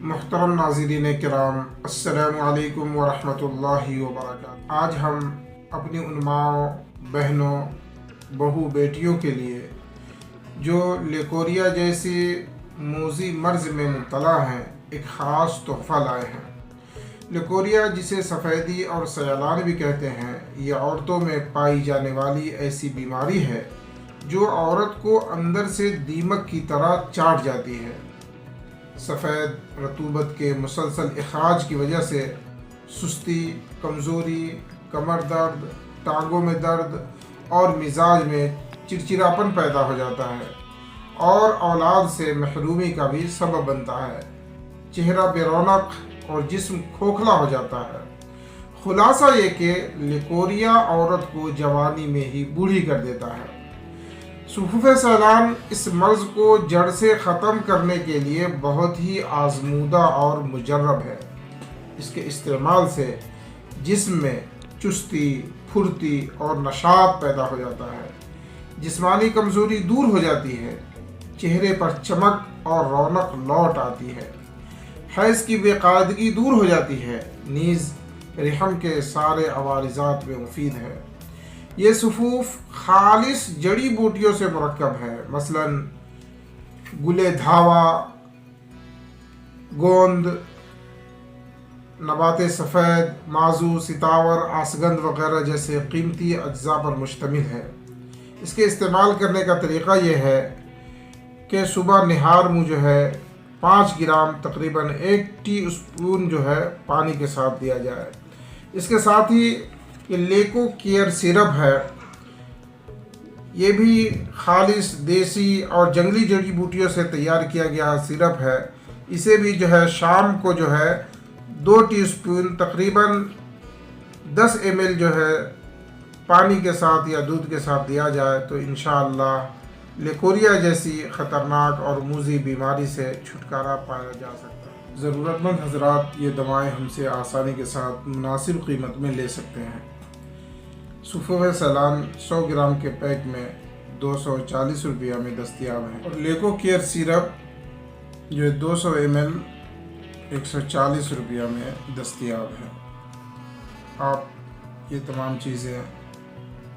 محترم ناظرین کرام، السلام علیکم ورحمۃ اللہ وبرکاتہ۔ آج ہم اپنی ان ماؤں، بہنوں، بہو بیٹیوں کے لیے جو لیکوریا جیسی موذی مرض میں مبتلا ہیں ایک خاص تحفہ لائے ہیں۔ لیکوریا، جسے سفیدی اور سیلان بھی کہتے ہیں، یہ عورتوں میں پائی جانے والی ایسی بیماری ہے جو عورت کو اندر سے دیمک کی طرح چاٹ جاتی ہے۔ سفید رطوبت کے مسلسل اخراج کی وجہ سے سستی، کمزوری، کمر درد، ٹانگوں میں درد اور مزاج میں چڑچڑاپن پیدا ہو جاتا ہے اور اولاد سے محرومی کا بھی سبب بنتا ہے۔ چہرہ بے رونق اور جسم کھوکھلا ہو جاتا ہے۔ خلاصہ یہ کہ لیکوریا عورت کو جوانی میں ہی بوڑھی کر دیتا ہے۔ صفوف سیلان اس مرض کو جڑ سے ختم کرنے کے لیے بہت ہی آزمودہ اور مجرب ہے۔ اس کے استعمال سے جسم میں چستی، پھرتی اور نشاط پیدا ہو جاتا ہے۔ جسمانی کمزوری دور ہو جاتی ہے، چہرے پر چمک اور رونق لوٹ آتی ہے، حیض کی بے قاعدگی دور ہو جاتی ہے، نیز رحم کے سارے عوارضات میں مفید ہے۔ یہ صفوف خالص جڑی بوٹیوں سے مرکب ہے، مثلا گلے دھاوا، گوند، نبات سفید، مازو، ستاور، آسگند وغیرہ جیسے قیمتی اجزاء پر مشتمل ہے۔ اس کے استعمال کرنے کا طریقہ یہ ہے کہ صبح نہار منہ جو ہے 5 گرام تقریباً 1 ٹی اسپون جو ہے پانی کے ساتھ دیا جائے۔ اس کے ساتھ ہی یہ لیکو کیئر سیرپ ہے، یہ بھی خالص دیسی اور جنگلی جڑی بوٹیوں سے تیار کیا گیا سیرپ ہے۔ اسے بھی جو ہے شام کو جو ہے 2 ٹی اسپون تقریباً 10 ml جو ہے پانی کے ساتھ یا دودھ کے ساتھ دیا جائے تو انشاءاللہ لیکوریا جیسی خطرناک اور موذی بیماری سے چھٹکارا پایا جا سکتا ہے۔ ضرورت مند حضرات یہ دوائیں ہم سے آسانی کے ساتھ مناسب قیمت میں لے سکتے ہیں۔ صفوف سیلان 100 گرام کے پیک میں 240 روپیہ میں دستیاب ہے، اور لیکو کیئر سیرپ جو 200 ml 140 روپیہ میں دستیاب ہے۔ آپ یہ تمام چیزیں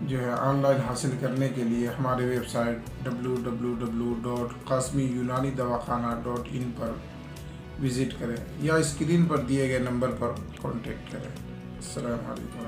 جو ہے آن لائن حاصل کرنے کے لیے ہمارے ویب سائٹ www.qasmiyunanidawakana.in پر وزٹ کریں یا اسکرین پر دیے گئے نمبر پر کانٹیکٹ کریں۔ السلام علیکم۔